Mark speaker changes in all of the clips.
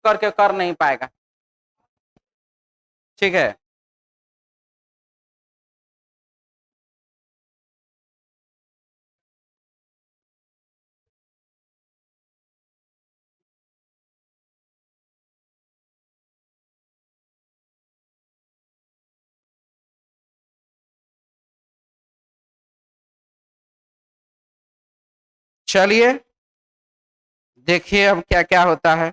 Speaker 1: करके कर नहीं पाएगा। ठीक है, चलिए देखिए अब क्या क्या होता है।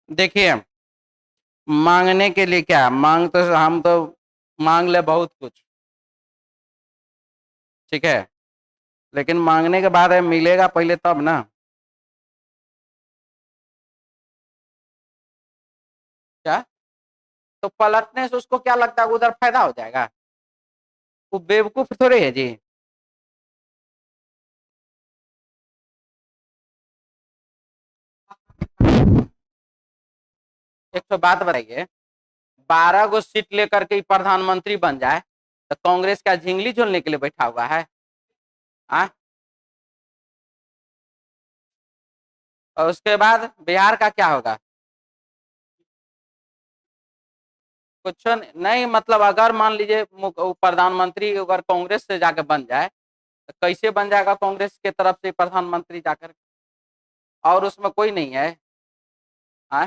Speaker 1: देखिए मांगने के लिए क्या, मांग तो हम तो मांग ले बहुत कुछ, ठीक है, लेकिन मांगने के बाद मिलेगा पहले तब ना। क्या, तो पलटने से उसको क्या लगता है उधर फायदा हो जाएगा? वो बेवकूफ थोड़े है जी। एक तो बात बताइए, 12 गो सीट लेकर के प्रधानमंत्री बन जाए तो कांग्रेस का झिंगली झोलने के लिए बैठा हुआ है? आ? और उसके बाद बिहार का क्या होगा? कुछ नहीं, मतलब अगर मान लीजिए प्रधानमंत्री अगर कांग्रेस से जाकर बन जाए तो कैसे बन जाएगा कांग्रेस के तरफ से प्रधानमंत्री जाकर, और उसमें कोई नहीं है। आ?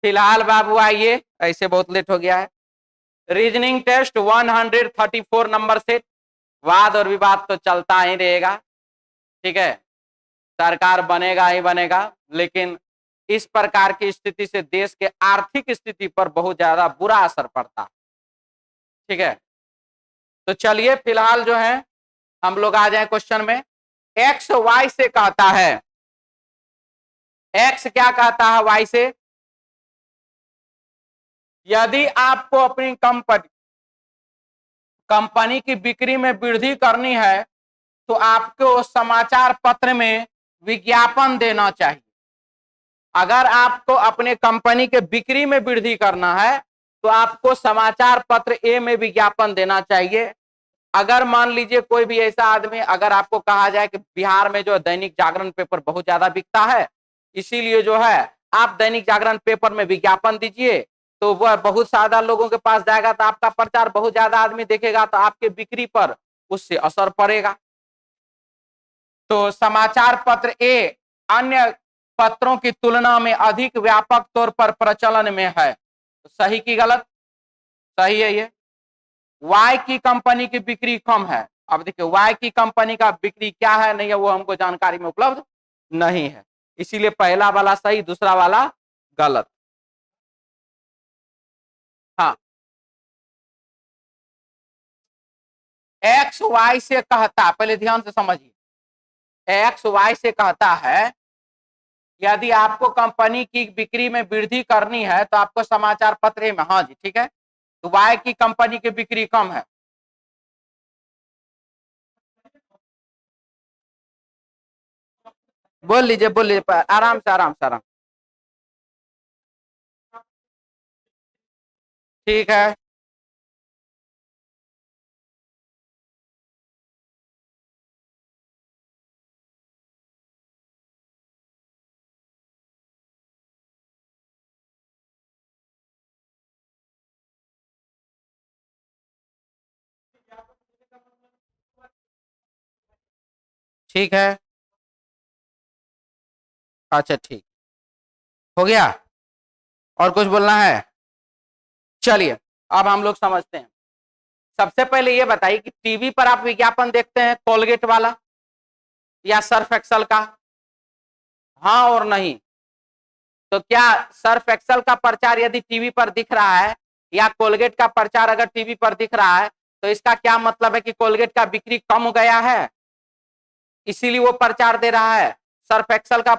Speaker 1: फिलहाल बाबू आइए, ऐसे बहुत लेट हो गया है। रीजनिंग टेस्ट 134 नंबर से वाद और विवाद तो चलता ही रहेगा, ठीक है, सरकार बनेगा ही बनेगा, लेकिन इस प्रकार की स्थिति से देश के आर्थिक स्थिति पर बहुत ज्यादा बुरा असर पड़ता है। ठीक है, तो चलिए फिलहाल जो है हम लोग आ जाए क्वेश्चन में। एक्स वाई से कहता है, एक्स क्या कहता है वाई से, यदि आपको अपनी कंपनी कंपनी की बिक्री में वृद्धि करनी है तो आपको समाचार पत्र में विज्ञापन देना चाहिए। अगर आपको अपने कंपनी के बिक्री में वृद्धि करना है तो आपको समाचार पत्र ए में विज्ञापन देना चाहिए। अगर मान लीजिए कोई भी ऐसा आदमी, अगर आपको कहा जाए कि बिहार में जो दैनिक जागरण पेपर बहुत ज्यादा बिकता है, इसीलिए जो है आप दैनिक जागरण पेपर में विज्ञापन दीजिए, तो वह बहुत ज्यादा लोगों के पास जाएगा, तो आपका प्रचार बहुत ज्यादा आदमी देखेगा, तो आपके बिक्री पर उससे असर पड़ेगा। तो समाचार पत्र ए अन्य पत्रों की तुलना में अधिक व्यापक तौर पर प्रचलन में है। तो सही की गलत? सही है ये। वाई की कंपनी की बिक्री कम है। अब देखिए वाई की कंपनी का बिक्री क्या है नहीं है वो हमको जानकारी में उपलब्ध नहीं है, इसीलिए पहला वाला सही, दूसरा वाला गलत। हाँ, एक्स वाई से कहता, पहले ध्यान से समझिए, एक्स वाई से कहता है यदि आपको कंपनी की बिक्री में वृद्धि करनी है तो आपको समाचार पत्र में, हाँ जी ठीक है, तो वाई की कंपनी की बिक्री कम है। बोल लीजिए आराम से आराम से आराम। ठीक है, ठीक है, अच्छा ठीक, हो गया, और कुछ बोलना है? चलिए अब हम लोग समझते हैं। सबसे पहले ये बताइए कि टीवी पर आप विज्ञापन देखते हैं कोलगेट वाला या सर्फ एक्सल का? हाँ और नहीं। तो क्या सर्फ एक्सल का प्रचार यदि टीवी पर दिख रहा है या कोलगेट का प्रचार अगर टीवी पर दिख रहा है तो इसका क्या मतलब है कि कोलगेट का बिक्री कम हो गया है, इसीलिए वो प्रचार दे रहा है? सर्फ एक्सल का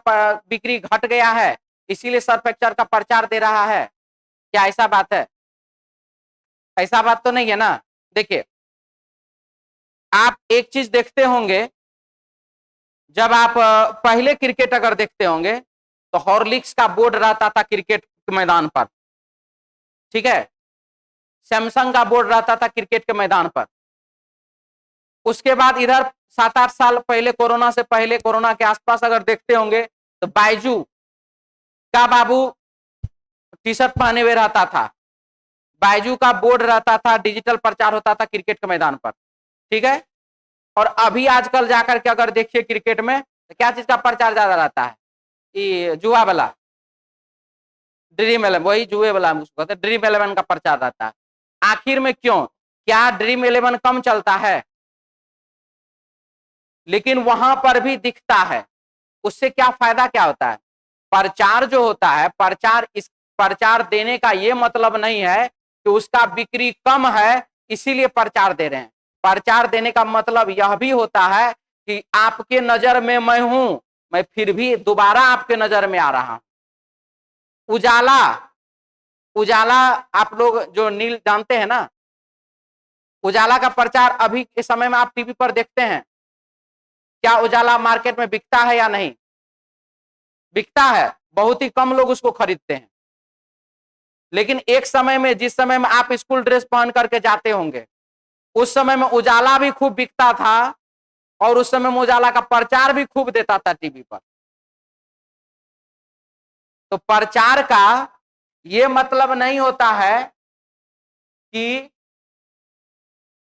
Speaker 1: बिक्री घट गया है इसीलिए सर्फ एक्सल का प्रचार दे रहा है? क्या ऐसा बात है? ऐसा बात तो नहीं है ना। देखिए, आप एक चीज देखते होंगे, जब आप पहले क्रिकेट अगर देखते होंगे तो हॉर्लिक्स का बोर्ड रहता था क्रिकेट के मैदान पर, ठीक है, सैमसंग का बोर्ड रहता था क्रिकेट के मैदान पर। उसके बाद इधर 7-8 साल पहले, कोरोना से पहले, कोरोना के आसपास अगर देखते होंगे तो बायजू का बाबू टी शर्ट पहने हुए रहता था, बायजू का बोर्ड रहता था, डिजिटल प्रचार होता था क्रिकेट के मैदान पर, ठीक है। और अभी आजकल जाकर के अगर देखिए क्रिकेट में तो क्या चीज का प्रचार ज्यादा रहता है, ये जुआ वाला, ड्रीम 11, वही जुए वाला हम उसको कहते हैं, ड्रीम 11 का प्रचार रहता है। आखिर में क्यों, क्या ड्रीम 11 कम चलता है? लेकिन वहां पर भी दिखता है, उससे क्या फायदा क्या होता है? प्रचार जो होता है, प्रचार, इस प्रचार देने का ये मतलब नहीं है कि उसका बिक्री कम है इसीलिए प्रचार दे रहे हैं। प्रचार देने का मतलब यह भी होता है कि आपके नजर में मैं हूं, मैं फिर भी दोबारा आपके नजर में आ रहा हूं। उजाला, उजाला आप लोग जो नील जानते हैं ना, उजाला का प्रचार अभी के समय में आप टीवी पर देखते हैं, क्या उजाला मार्केट में बिकता है या नहीं? बिकता है, बहुत ही कम लोग उसको खरीदते हैं। लेकिन एक समय में, जिस समय में आप स्कूल ड्रेस पहन करके जाते होंगे, उस समय में उजाला भी खूब बिकता था और उस समय में उजाला का प्रचार भी खूब देता था टीवी पर। तो प्रचार का यह मतलब नहीं होता है कि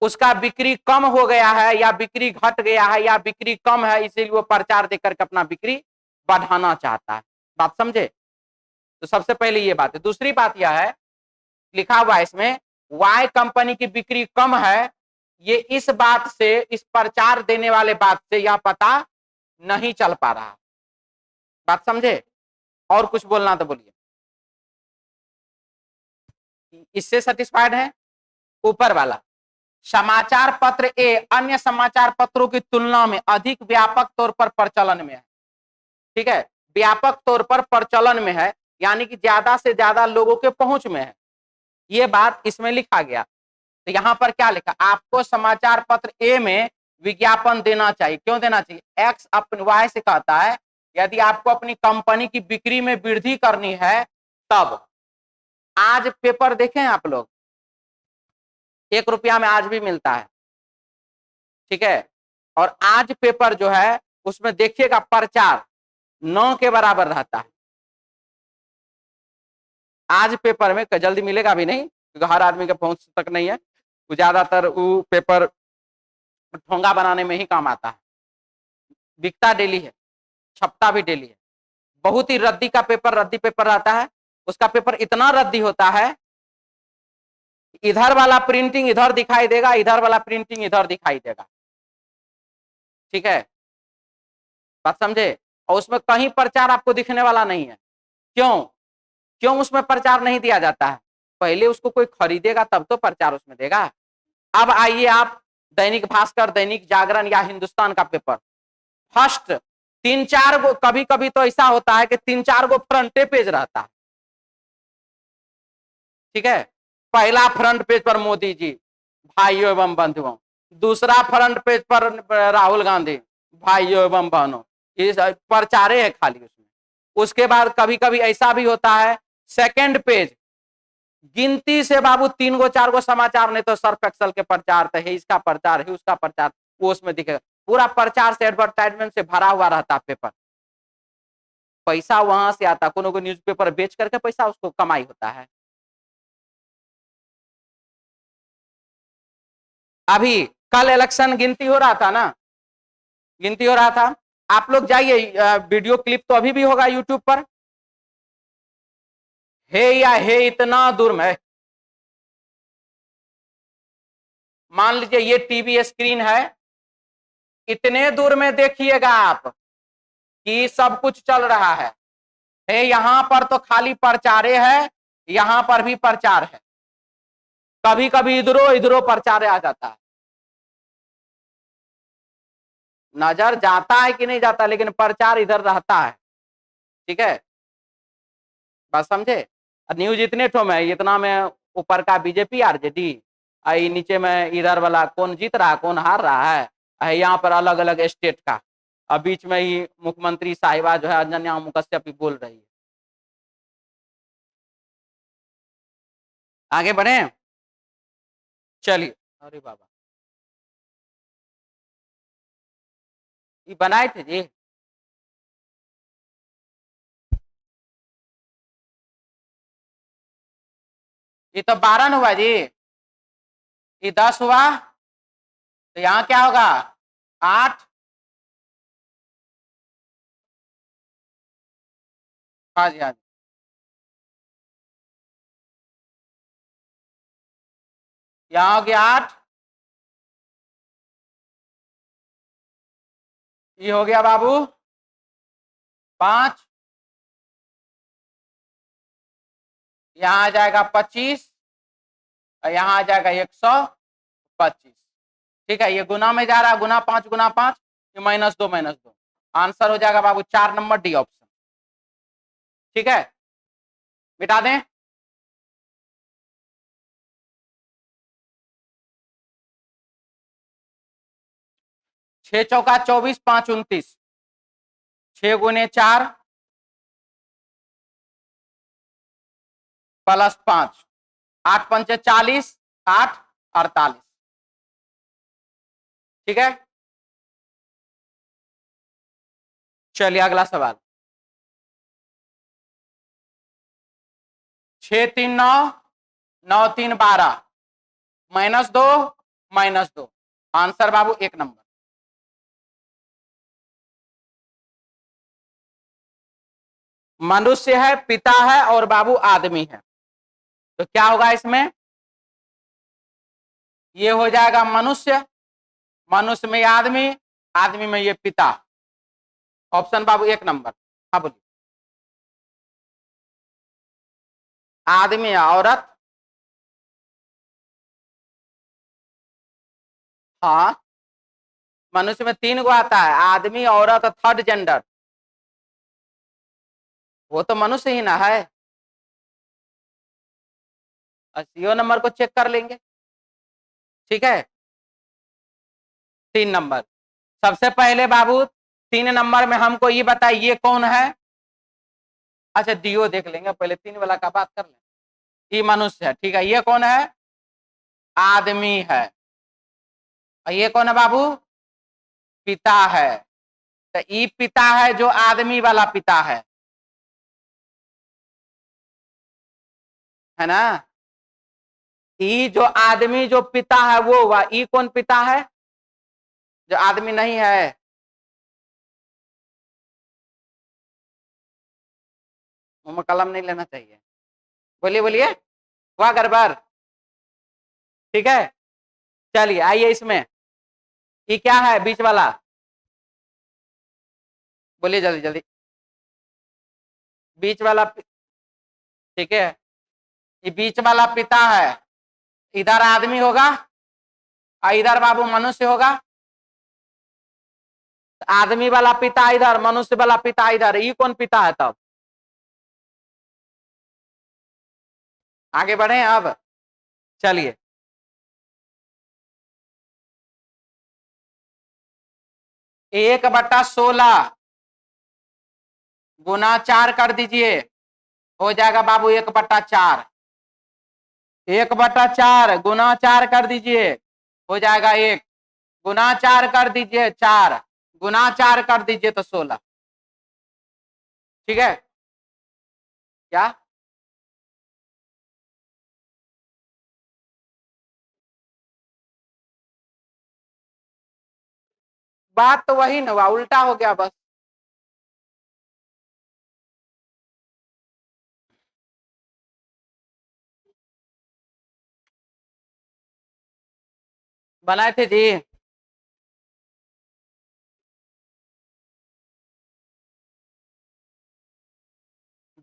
Speaker 1: उसका बिक्री कम हो गया है या बिक्री घट गया है या बिक्री कम है इसीलिए वो प्रचार देकर के अपना बिक्री बढ़ाना चाहता है। बात समझे? तो सबसे पहले ये बात है। दूसरी बात यह है, लिखा हुआ है इसमें, वाई कंपनी की बिक्री कम है, ये इस बात से, इस प्रचार देने वाले बात से यह पता नहीं चल पा रहा। बात समझे? और कुछ बोलना तो बोलिए। इससे सेटिस्फाइड है? ऊपर वाला, समाचार पत्र ए अन्य समाचार पत्रों की तुलना में अधिक व्यापक तौर पर प्रचलन में है, ठीक है, व्यापक तौर पर प्रचलन में है, यानी कि ज्यादा से ज्यादा लोगों के पहुंच में है, ये बात इसमें लिखा गया। तो यहां पर क्या लिखा, आपको समाचार पत्र ए में विज्ञापन देना चाहिए। क्यों देना चाहिए? एक्स अपने वाई से कहता है यदि आपको अपनी कंपनी की बिक्री में वृद्धि करनी है तब। आज पेपर देखें आप लोग, 1 रुपया में आज भी मिलता है, ठीक है, और आज पेपर जो है उसमें देखिएगा प्रचार 9 के बराबर रहता है। आज पेपर में जल्दी मिलेगा भी नहीं क्योंकि हर आदमी के पहुंच तक नहीं है, तो ज्यादातर वो पेपर ठोंगा बनाने में ही काम आता है। बिकता डेली है, छपता भी डेली है, बहुत ही रद्दी का पेपर, रद्दी पेपर रहता है, उसका पेपर इतना रद्दी होता है, इधर वाला प्रिंटिंग इधर दिखाई देगा, इधर वाला प्रिंटिंग इधर दिखाई देगा, ठीक है, बात समझे? और उसमें कहीं प्रचार आपको दिखने वाला नहीं है। क्यों? क्यों उसमें प्रचार नहीं दिया जाता है? पहले उसको कोई खरीदेगा तब तो प्रचार उसमें देगा। अब आइए आप दैनिक भास्कर, दैनिक जागरण या हिंदुस्तान का पेपर, फर्स्ट 3-4 गो, कभी कभी तो ऐसा होता है कि 3-4 गो फ्रंटे पेज रहता है, ठीक है, पहला फ्रंट पेज पर मोदी जी भाइयों एवं बंधुओं, दूसरा फ्रंट पेज पर राहुल गांधी भाइयों एवं बहनों, ये प्रचारे है खाली उसमें। उसके बाद कभी कभी ऐसा भी होता है, सेकंड पेज गिनती से बाबू 3-4 समाचार, नहीं तो सर्फ एक्सल के प्रचार, तो है इसका प्रचार, है उसका प्रचार, वो उसमें दिखेगा, पूरा प्रचार से, एडवर्टाइजमेंट से भरा हुआ रहता पेपर। पैसा वहां से आता, कोनो को न्यूज़पेपर बेच करके पैसा उसको कमाई होता है। अभी कल इलेक्शन गिनती हो रहा था ना, गिनती हो रहा था, आप लोग जाइए, वीडियो क्लिप तो अभी भी होगा यूट्यूब पर, हे या हे इतना दूर में, मान लीजिए ये टीवी स्क्रीन है, इतने दूर में देखिएगा आप कि सब कुछ चल रहा है, यहां पर तो खाली प्रचारे है, यहां पर भी प्रचार है, कभी कभी इधरो इधरो प्रचार आ जाता है, नजर जाता है कि नहीं जाता, लेकिन प्रचार इधर रहता है, ठीक है, बात समझे? न्यूज इतने ठो में, इतना में ऊपर का बीजेपी आरजेडी, आई नीचे में इधर वाला कौन जीत रहा कौन हार रहा है यहाँ पर अलग अलग स्टेट का। अब बीच में ही मुख्यमंत्री साहिबा जो है अंजन्या मुकश्यप बोल रही है। आगे बढ़े, चलिए। अरे बाबा, ये बनाए थे जी। ये तो 12 हुआ जी, ये 10 हुआ, तो यहाँ क्या होगा 8। हाँ जी हाँ जी, यहाँ हो गया 8, ये हो गया बाबू 5, यहाँ आ जाएगा 25 और यहाँ आ जाएगा 125। ठीक है, ये गुना में जा रहा है, गुना 5 गुना 5, ये -2 -2, आंसर हो जाएगा बाबू 4 नंबर डी ऑप्शन। ठीक है, मिटा दें। 6 चौका 24, 5 29, 6 गुने 4 प्लस 5, 8 पंचे 40, 8 48। ठीक है, चलिए अगला सवाल। 6 3 9, 9 3 12, -2 -2, आंसर बाबू 1 नंबर। मनुष्य है, पिता है और बाबू आदमी है, तो क्या होगा इसमें, ये हो जाएगा मनुष्य, मनुष्य में आदमी, आदमी में ये पिता, ऑप्शन बाबू 1 नंबर। हाँ बोलिए। आदमी औरत, हाँ मनुष्य में 3 गो आता है, आदमी औरत थर्ड जेंडर, वो तो मनुष्य ही ना है। 80 नंबर को चेक कर लेंगे। ठीक है, 3 नंबर। सबसे पहले बाबू 3 नंबर में हमको ये बताइए ये कौन है। अच्छा डीओ देख लेंगे, पहले 3 वाला का बात कर लें। ये मनुष्य है, ठीक है, ये कौन है, आदमी है, और ये कौन है बाबू, पिता है। तो ये पिता है जो आदमी वाला पिता है ना। ये जो आदमी जो पिता है वो हुआ, ये कौन पिता है जो आदमी नहीं है, मुंह में कलम नहीं लेना चाहिए। बोलिए बोलिए, हुआ गड़बड़। ठीक है, चलिए आइए इसमें, ये क्या है बीच वाला, बोलिए जल्दी जल्दी। बीच वाला ठीक है, ये बीच वाला पिता है, इधर आदमी होगा और इधर बाबू मनुष्य होगा। आदमी वाला पिता इधर, मनुष्य वाला पिता इधर, ये कौन पिता है तब। आगे बढ़े अब, चलिए। 1/16 गुना 4 कर दीजिए, हो जाएगा बाबू 1/4। 1/4 गुना 4 कर दीजिए, हो जाएगा 1, गुना 4 कर दीजिए 4, गुना 4 कर दीजिए तो 16। ठीक है, क्या बात तो वही ना हुआ, उल्टा हो गया बस। बनाए थे जी।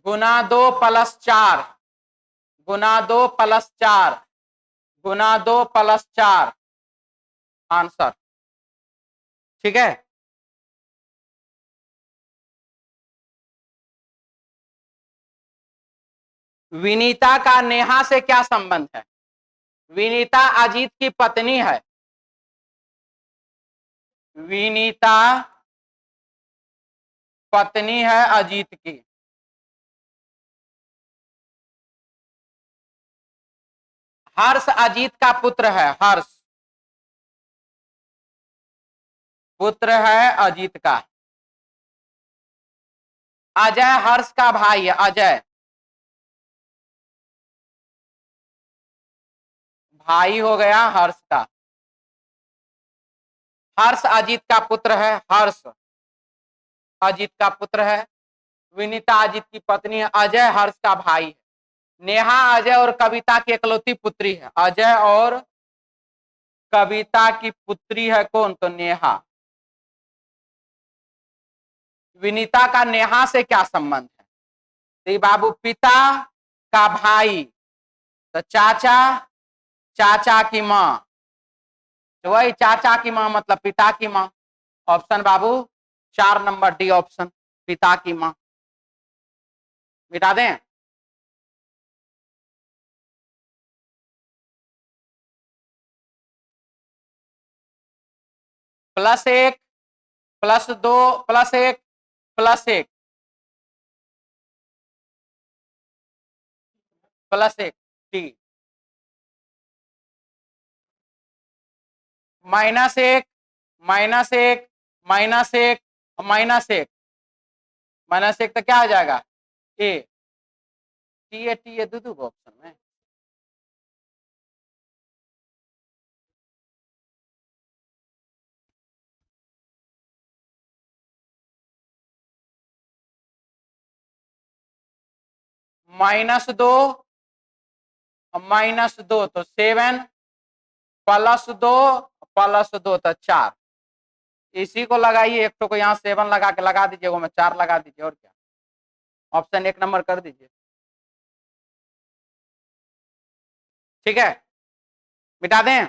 Speaker 1: गुना 2 + 4, गुना 2 + 4, गुना 2 + 4, आंसर। ठीक है, विनीता का नेहा से क्या संबंध है। विनीता अजीत की पत्नी है। विनीता पत्नी है अजीत की। हर्ष अजीत का पुत्र है। हर्ष पुत्र है अजीत का। अजय हर्ष का भाई है। अजय भाई हो गया हर्ष का। हर्ष अजीत का पुत्र है। हर्ष अजीत का पुत्र है। विनीता अजीत की पत्नी है। अजय हर्ष का भाई है। नेहा अजय और कविता की इकलौती पुत्री है। अजय और कविता की पुत्री है कौन? तो नेहा। विनीता का नेहा से क्या संबंध है? तो बाबू पिता का भाई, तो चाचा, चाचा की माँ, तो वही चाचा की माँ मतलब पिता की माँ। ऑप्शन बाबू 4 नंबर डी ऑप्शन, पिता की माँ। मिटा दें? +1 +2 +1 +1 +1 ठीक। -1 -1 -1 -1 -1 तो क्या आ जाएगा? ए। टी ए दो ऑप्शन में। -2 -2 तो 7 +2 +2 तो 4। इसी को लगाइए, एक तो को यहाँ 7 लगा के लगा दीजिए, वो में 4 लगा दीजिए, और क्या। ऑप्शन 1 नंबर कर दीजिए। ठीक है, मिटा दें?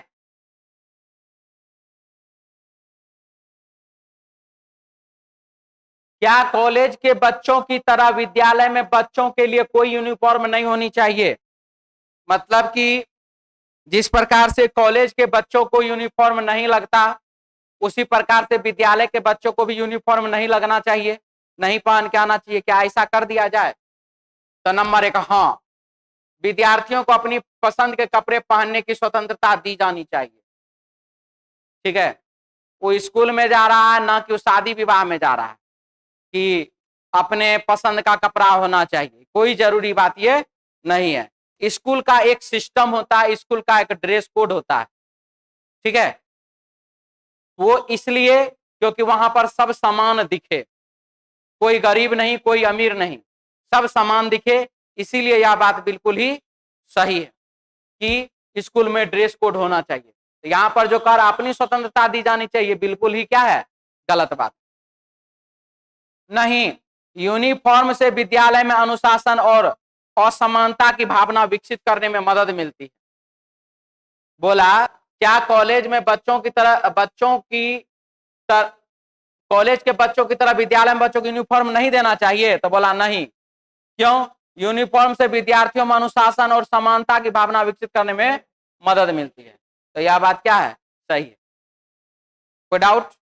Speaker 1: क्या कॉलेज के बच्चों की तरह विद्यालय में बच्चों के लिए कोई यूनिफॉर्म नहीं होनी चाहिए? मतलब कि जिस प्रकार से कॉलेज के बच्चों को यूनिफॉर्म नहीं लगता, उसी प्रकार से विद्यालय के बच्चों को भी यूनिफॉर्म नहीं लगना चाहिए, नहीं पहन के आना चाहिए। क्या ऐसा कर दिया जाए? तो नंबर 1 हाँ, विद्यार्थियों को अपनी पसंद के कपड़े पहनने की स्वतंत्रता दी जानी चाहिए। ठीक है, वो स्कूल में जा रहा है ना कि वो शादी विवाह में जा रहा है कि अपने पसंद का कपड़ा होना चाहिए, कोई जरूरी बात ये नहीं है। स्कूल का एक सिस्टम होता है, स्कूल का एक ड्रेस कोड होता है। ठीक है, वो इसलिए क्योंकि वहां पर सब समान दिखे, कोई गरीब नहीं कोई अमीर नहीं, सब समान दिखे। इसीलिए यह बात बिल्कुल ही सही है कि स्कूल में ड्रेस कोड होना चाहिए। तो यहां पर जो कर अपनी स्वतंत्रता दी जानी चाहिए, बिल्कुल ही क्या है? गलत बात नहीं। यूनिफॉर्म से विद्यालय में अनुशासन और असमानता की भावना विकसित करने में मदद मिलती है। बोला क्या कॉलेज में बच्चों की तरह कॉलेज के बच्चों की तरह विद्यालय में बच्चों को यूनिफॉर्म नहीं देना चाहिए? तो बोला नहीं। क्यों? यूनिफॉर्म से विद्यार्थियों में अनुशासन और समानता की भावना विकसित करने में मदद मिलती है। तो यह बात क्या है? सही है। कोई डाउट?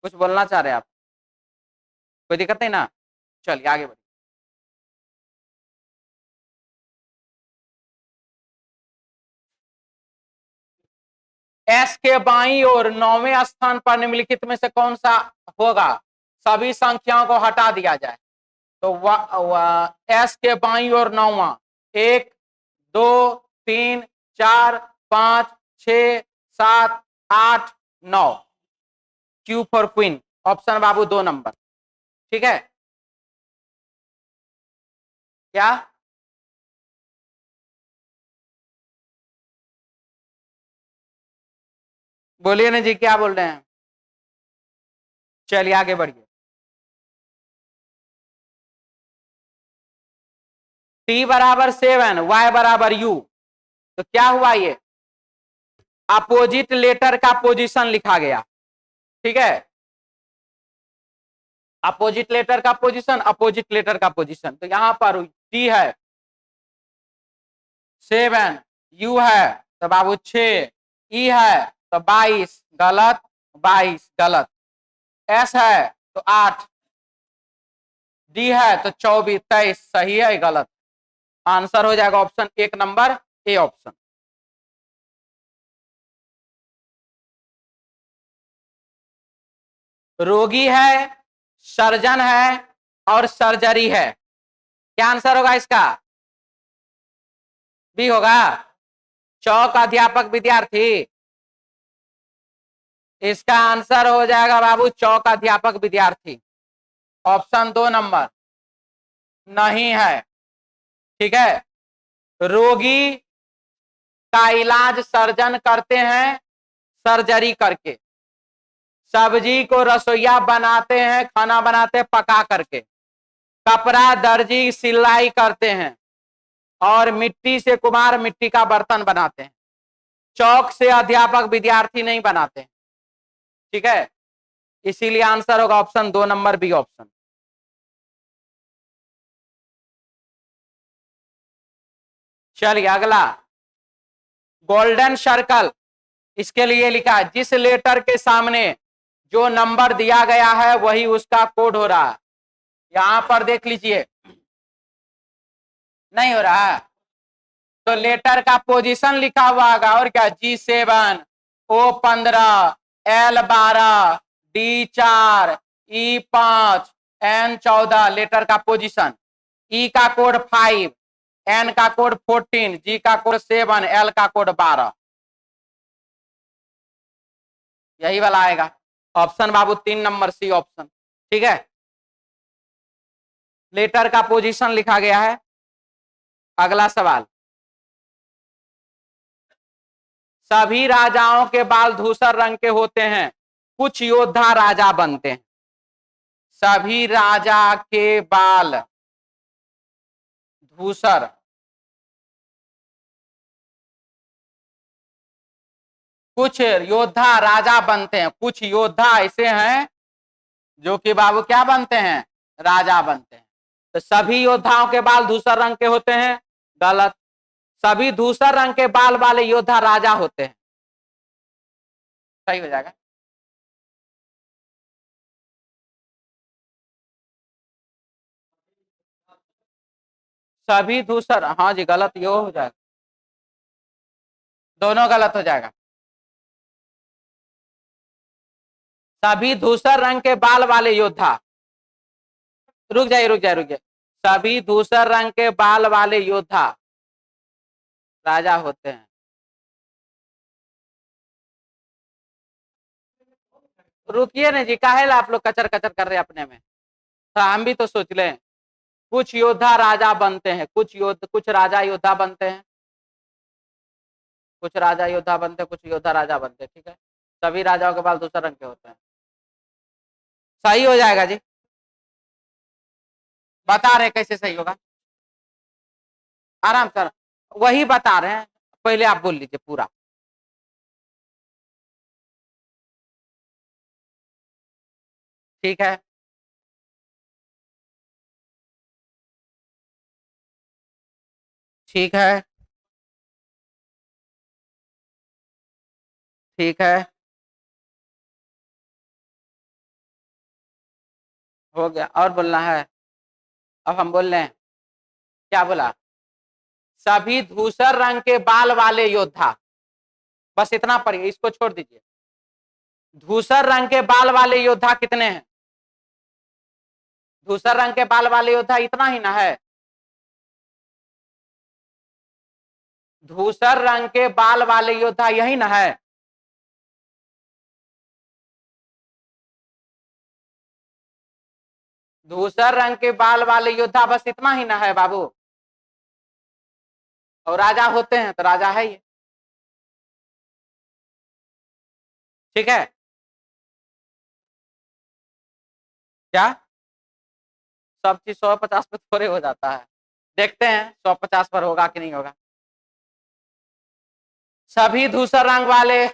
Speaker 1: कुछ बोलना चाह रहे हैं आप? कोई दिक्कत नहीं ना? चलिए आगे बढ़िए। एस के बाईं ओर 9वें स्थान पर निम्नलिखित में से कौन सा होगा? सभी संख्याओं को हटा दिया जाए तो एस के बाईं ओर 9वां, 1 2 3 4 5 6 7 8 9, Q for queen. Option Babu 2 number. ठीक है, क्या बोलिए ना जी, क्या बोल रहे हैं? चलिए आगे बढ़िए। टी बराबर 7, वाई बराबर यू, तो क्या हुआ? ये अपोजिट लेटर का पोजीशन लिखा गया। ठीक है, अपोजिट लेटर का पोजीशन, अपोजिट लेटर का पोजीशन। तो यहां पर टी है 7, यू है तो बाबू 6, ई है तो 22 गलत, 22 गलत, एस है तो 8, डी है तो 24, 23 सही है गलत। आंसर हो जाएगा ऑप्शन 1 नंबर ए ऑप्शन। रोगी है, सर्जन है और सर्जरी है, क्या आंसर होगा इसका? बी होगा। चौक अध्यापक विद्यार्थी, इसका आंसर हो जाएगा बाबू चौक अध्यापक विद्यार्थी, ऑप्शन 2 नंबर। नहीं है, ठीक है। रोगी का इलाज सर्जन करते हैं सर्जरी करके, सब्जी को रसोईया बनाते हैं, खाना बनाते हैं पका करके, कपड़ा दर्जी सिलाई करते हैं और मिट्टी से कुम्हार मिट्टी का बर्तन बनाते हैं। चौक से अध्यापक विद्यार्थी नहीं बनाते हैं, ठीक है। इसीलिए आंसर होगा ऑप्शन 2 नंबर बी ऑप्शन। चलिए अगला, गोल्डन सर्कल, इसके लिए लिखा है जिस लेटर के सामने जो नंबर दिया गया है वही उसका कोड हो रहा है। यहां पर देख लीजिए, नहीं हो रहा है तो लेटर का पोजीशन लिखा हुआ होगा और क्या, G7, O15, L12, D4, E5, N14 letter का पोजीशन, E का कोड 5, N का कोड 14, G का कोड 7, L का कोड 12, यही वाला आएगा ऑप्शन बाबू 3 नंबर सी ऑप्शन, ठीक है। लेटर का पोजीशन लिखा गया है। अगला सवाल, सभी राजाओं के बाल धूसर रंग के होते हैं, कुछ योद्धा राजा बनते हैं। सभी राजा के बाल धूसर, कुछ योद्धा राजा बनते हैं, कुछ योद्धा ऐसे हैं जो कि बाबू क्या बनते हैं, राजा बनते हैं। तो सभी योद्धाओं के बाल धूसर रंग के होते हैं, गलत। सभी धूसर रंग के बाल वाले योद्धा राजा होते हैं, सही हो जाएगा। सभी धूसर, हाँ जी गलत, ये हो जाएगा, दोनों गलत हो जाएगा। सभी धूसर रंग के बाल वाले योद्धा, रुक जाइए रुक जाइए रुक जाइए, सभी धूसर रंग के बाल वाले योद्धा राजा होते हैं। रुकिए ना जी, काहे ला आप लोग कचर कचर कर रहे हैं अपने में, तो हम भी तो सोच लें। कुछ योद्धा राजा बनते हैं, कुछ राजा योद्धा बनते हैं, कुछ राजा योद्धा बनते हैं, कुछ योद्धा राजा बनते हैं, ठीक है। सभी राजाओं के बाल दूसरे रंग के होते हैं, सही हो जाएगा जी। बता रहे कैसे सही होगा, आराम सर, वही बता रहे हैं, पहले आप बोल लीजिए पूरा। ठीक है, ठीक है, ठीक है, हो गया, और बोलना है? अब हम बोल रहे हैं, क्या बोला? सभी धूसर रंग के बाल वाले योद्धा, बस इतना पढ़िए, इसको छोड़ दीजिए। धूसर रंग के बाल वाले योद्धा कितने हैं? धूसर रंग के बाल वाले योद्धा इतना ही ना है। धूसर रंग के बाल वाले योद्धा यही ना है। धूसर रंग के बाल वाले योद्धा बस इतना ही ना है बाबू, और राजा होते हैं तो राजा है ये, ठीक है। क्या सब चीज 150 पे थोड़े हो जाता है, देखते हैं 150 पर होगा कि नहीं होगा। सभी धूसर रंग वाले,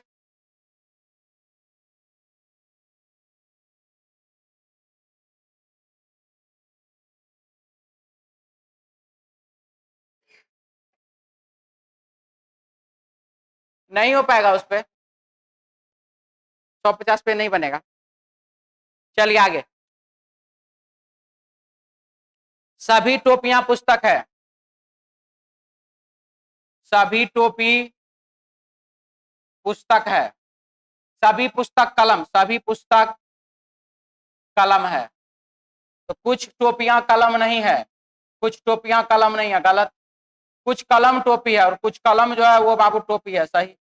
Speaker 1: नहीं हो पाएगा उस पे, 150 पे नहीं बनेगा। चलिए आगे। सभी टोपियां पुस्तक है, सभी टोपी पुस्तक है, सभी पुस्तक कलम, सभी पुस्तक कलम है। तो कुछ टोपियां कलम नहीं है, कुछ टोपियां कलम नहीं है, गलत। कुछ कलम टोपी है और कुछ कलम जो है वो बाबू टोपी है, सही।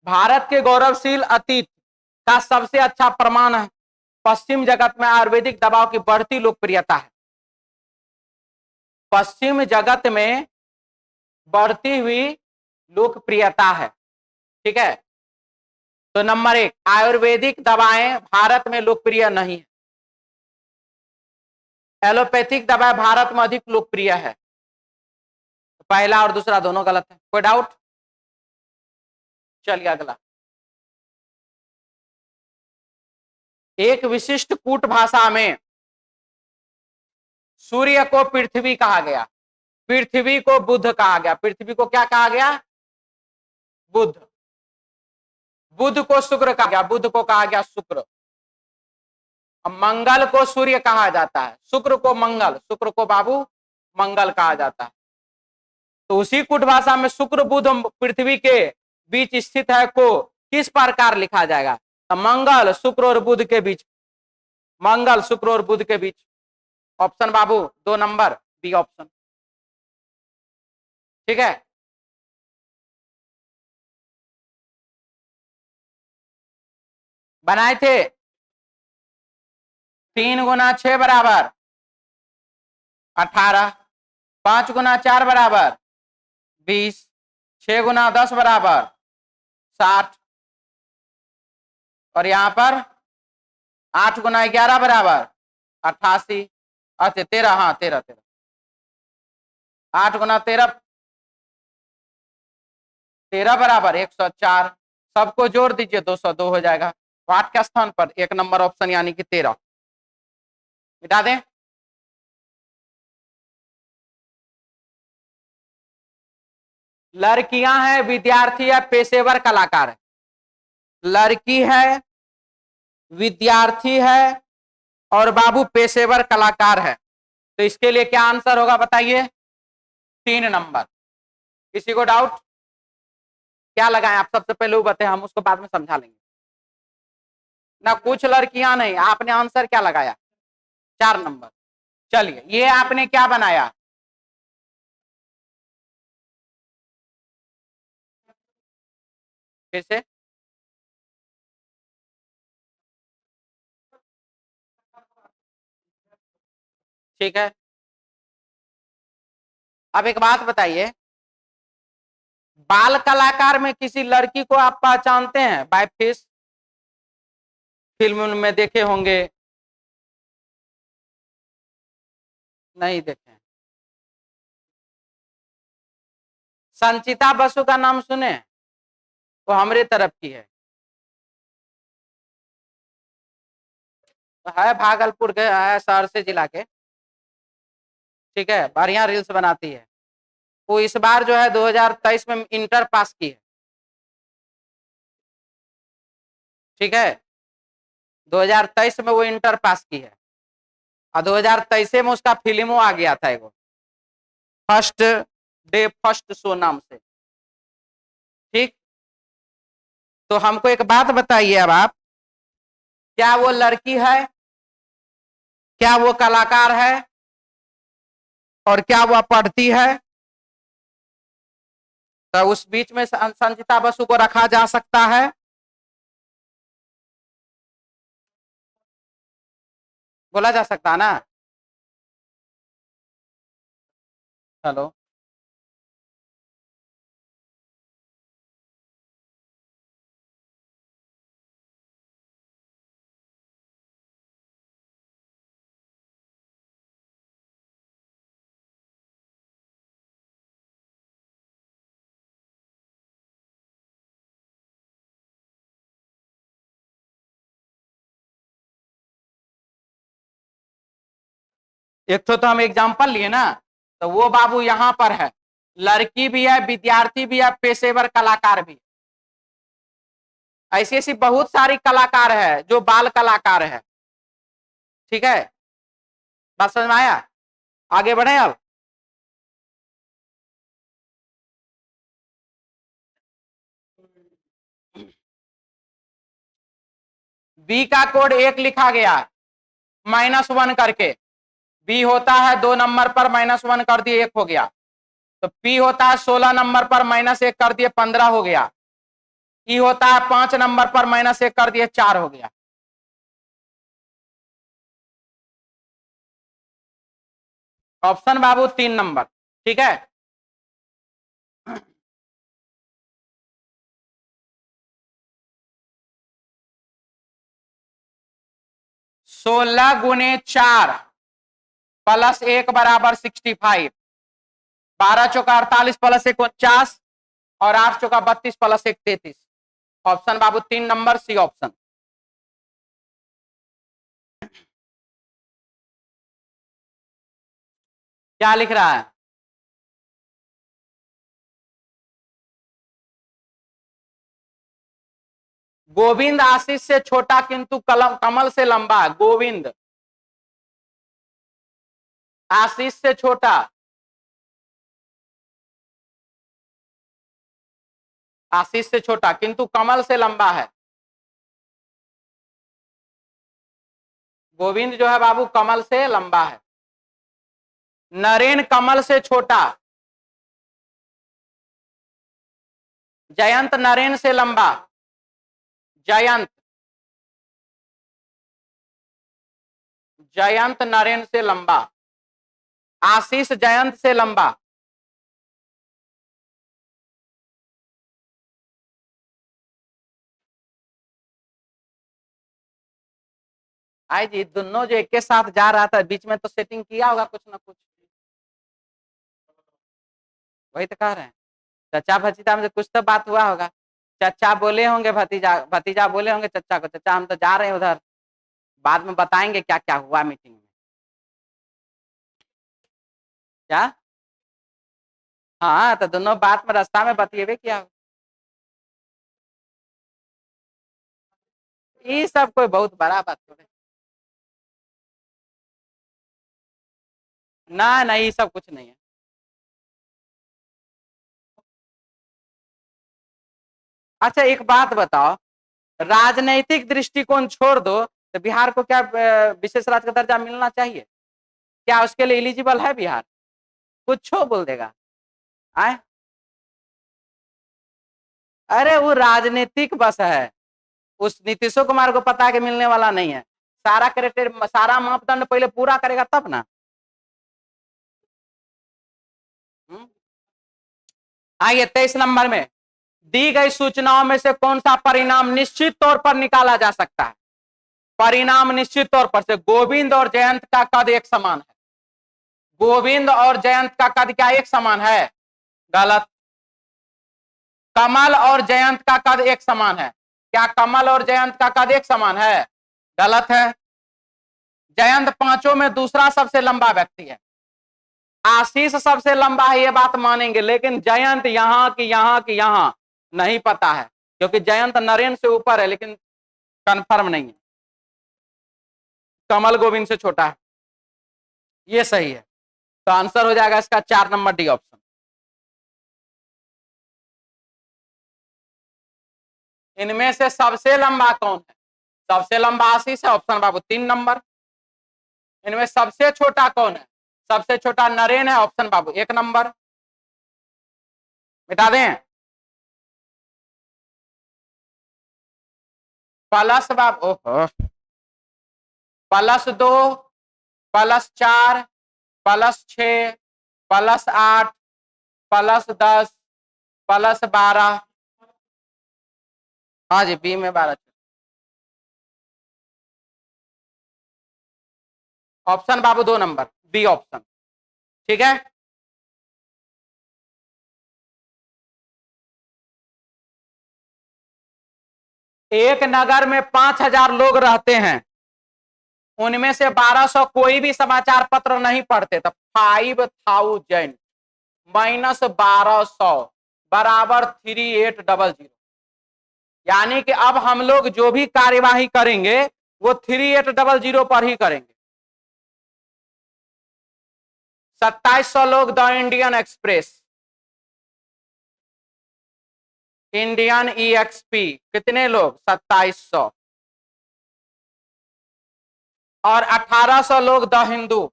Speaker 1: भारत के गौरवशील अतीत का सबसे अच्छा प्रमाण है पश्चिम जगत में आयुर्वेदिक दवाओं की बढ़ती लोकप्रियता है। पश्चिम जगत में बढ़ती हुई लोकप्रियता है, ठीक है। तो नंबर 1, आयुर्वेदिक दवाएं भारत में लोकप्रिय नहीं है। एलोपैथिक दवाएं भारत में अधिक लोकप्रिय है। पहला और दूसरा दोनों गलत है, कोई डाउट? चलिए अगला। एक विशिष्ट कूट भाषा में सूर्य को पृथ्वी कहा गया, पृथ्वी को बुध कहा गया। पृथ्वी को क्या कहा गया? बुध। बुध को शुक्र कहा गया, बुध को कहा गया शुक्र। मंगल को सूर्य कहा जाता है, शुक्र को मंगल, शुक्र को बाबू मंगल कहा जाता है। तो उसी कुट भाषा में शुक्र बुध पृथ्वी के बीच स्थित है को किस प्रकार लिखा जाएगा? तो मंगल शुक्र और बुध के बीच, मंगल शुक्र और बुध के बीच। ऑप्शन बाबू 2 नंबर बी ऑप्शन, ठीक है। बनाए थे 3 गुना 6 बराबर 18, 5 गुना 4 बराबर 20, 6 गुना 10 बराबर 60, और यहां पर 8 गुना 11 बराबर 88, अच्छा 13, हाँ 13, 8 गुना 13, 13 बराबर 104। सबको जोड़ दीजिए 202 हो जाएगा। तो 8 के स्थान पर 1 नंबर ऑप्शन यानी कि 13 मिटा दें। लड़कियां हैं, विद्यार्थी है, पेशेवर कलाकार है। लड़की है, विद्यार्थी है और बाबू पेशेवर कलाकार है। तो इसके लिए क्या आंसर होगा बताइए? 3 नंबर। किसी को डाउट? क्या लगाएं आप? सबसे पहले वो बताएं, हम उसको बाद में समझा लेंगे ना। कुछ लड़कियां नहीं, आपने आंसर क्या लगाया? 4 नंबर। चलिए, ये आपने क्या बनाया? फिर से ठीक है। अब एक बात बताइए, बाल कलाकार में किसी लड़की को आप पहचानते हैं बाय फेस? फिल्म में देखे होंगे, नहीं देखे? संचिता बसु का नाम सुने? वो हमारे तरफ की है, है भागलपुर के, है सहरसे जिला के, ठीक है। बढ़िया रील्स बनाती है। वो इस बार जो है 2023 में इंटर पास की है, ठीक है। 2023 में वो इंटर पास की है और 2023 में उसका फिल्मों आ गया था एगो, फर्स्ट डे फर्स्ट शो नाम से, ठीक। तो हमको एक बात बताइए अब आप, क्या वो लड़की है, क्या वो कलाकार है, और क्या वह पढ़ती है? तो उस बीच में संचिता बसु को रखा जा सकता है? बोला जा सकता है ना? हेलो, एक तो हम एग्जांपल लिए ना, तो वो बाबू यहां पर है, लड़की भी है, विद्यार्थी भी है, पेशेवर कलाकार भी है। ऐसी ऐसी बहुत सारी कलाकार है जो बाल कलाकार है। ठीक है, बात समझ में आया? आगे बढ़े अब। बी का कोड 1 लिखा गया, -1 करके। बी होता है 2 नंबर पर -1 कर दिए 1 हो गया। तो पी होता है 16 नंबर पर -1 कर दिए 15 हो गया। ई होता है 5 नंबर पर -1 कर दिए 4 हो गया। ऑप्शन बाबू 3 नंबर। ठीक है, 16 गुने 4 प्लस 1 बराबर 65। 12 चौका 48 प्लस 1 49 और 8 चौका 32 प्लस 1 33। ऑप्शन बाबू 3 नंबर, सी ऑप्शन। क्या लिख रहा है? गोविंद आशीष से छोटा किंतु कमल से लंबा। गोविंद आशीष से छोटा, आशीष से छोटा किंतु कमल से लंबा है। गोविंद जो है बाबू कमल से लंबा है। नरेन कमल से छोटा, जयंत नरेन से लंबा। जयंत, जयंत नरेन से लंबा। आशीष जयंत से लंबा। आई जी, दोनों जो एक के साथ जा रहा था, बीच में तो सेटिंग किया होगा कुछ ना कुछ। वही तो कह रहे हैं, चचा भतीजा में कुछ तो बात हुआ होगा। चचा बोले होंगे भतीजा, भतीजा बोले होंगे चचा को, चचा हम तो जा रहे हैं उधर, बाद में बताएंगे क्या क्या हुआ मीटिंग में। क्या? हाँ, तो दोनों बात में रास्ता में बतिएबे किया। ये सब कोई बहुत बड़ा बात है ना, नहीं ये सब कुछ नहीं है। अच्छा एक बात बताओ, राजनैतिक दृष्टिकोण छोड़ दो तो बिहार को क्या विशेष राज्य का दर्जा मिलना चाहिए? क्या उसके लिए एलिजिबल है बिहार? कुछ बोल देगा। आए, अरे वो राजनीतिक बस है, उस नीतीशो कुमार को पता है कि मिलने वाला नहीं है। सारा क्राइटेरिया, सारा मापदंड पहले पूरा करेगा तब ना। आइए 23 नंबर में, दी गई सूचनाओं में से कौन सा परिणाम निश्चित तौर पर निकाला जा सकता है? परिणाम निश्चित तौर पर से, गोविंद और जयंत का कद एक समान है। गोविंद और जयंत का कद क्या एक समान है? गलत। कमल और जयंत का कद एक समान है। क्या कमल और जयंत का कद एक समान है? गलत है। जयंत पांचों में दूसरा सबसे लंबा व्यक्ति है। आशीष सबसे लंबा है ये बात मानेंगे, लेकिन जयंत यहाँ नहीं पता है, क्योंकि जयंत नरेन से ऊपर है लेकिन कंफर्म नहीं है। कमल गोविंद से छोटा है, ये सही है। तो आंसर हो जाएगा इसका 4 नंबर, डी ऑप्शन। इनमें से सबसे लंबा कौन है? सबसे लंबा आशीष है, ऑप्शन बाबू 3 नंबर। इनमें सबसे छोटा कौन है? सबसे छोटा नरेन है, ऑप्शन बाबू 1 नंबर। मिटा दें? प्लस बाबू, ओहो, +2 +4 +6 +8 +10 +12। हाँ जी, बी में 12। ऑप्शन बाबू 2 नंबर, बी ऑप्शन। ठीक है, एक नगर में 5000 लोग रहते हैं, उनमें से 1200 कोई भी समाचार पत्र नहीं पढ़ते, तो 5000 माइनस 1200 बराबर 3800। यानी कि अब हम लोग जो भी कार्यवाही करेंगे वो 3800 पर ही करेंगे। 2700 लोग the Indian express, Indian EXP, कितने लोग? 2700। और 1800 लोग द हिंदू,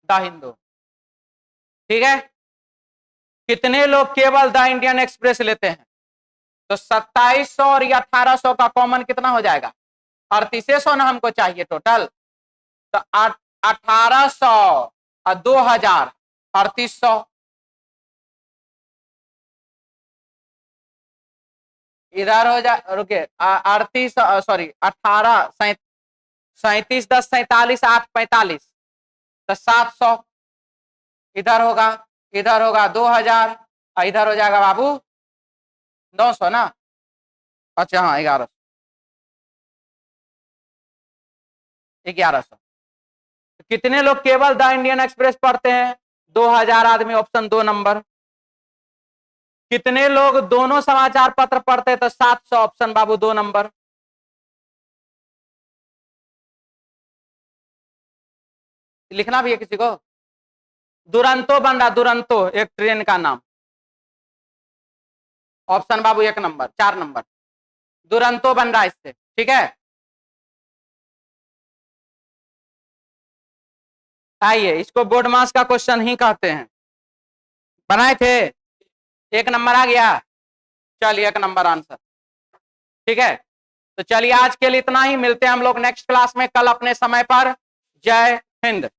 Speaker 1: द हिंदू। ठीक है, कितने लोग केवल द इंडियन एक्सप्रेस लेते हैं? तो 2700 और 1800 का कॉमन कितना हो जाएगा? 3800 ना हमको चाहिए टोटल। तो 1800 और 2000 3800। इधर हो जा, रुके, 38 सॉरी 18 37 10 47 8 45 तो 700। इधर होगा 2000, इधर हो जाएगा बाबू 900 ना। अच्छा हाँ 1100। कितने लोग केवल द इंडियन एक्सप्रेस पढ़ते हैं? 2000 आदमी, ऑप्शन 2 नंबर। कितने लोग दोनों समाचार पत्र पढ़ते हैं? तो 700, ऑप्शन बाबू 2 नंबर। लिखना भी है किसी को? दुरंतो बन रहा, दुरंतो एक ट्रेन का नाम, ऑप्शन बाबू 1 नंबर, 4 नंबर। दुरंतो बन रहा इससे, ठीक है। आइए, इसको बोर्ड मास का क्वेश्चन ही कहते हैं। बनाए थे, 1 नंबर आ गया। चलिए 1 नंबर आंसर, ठीक है। तो चलिए आज के लिए इतना ही, मिलते हैं हम लोग नेक्स्ट क्लास में कल अपने समय पर। जय हिंद।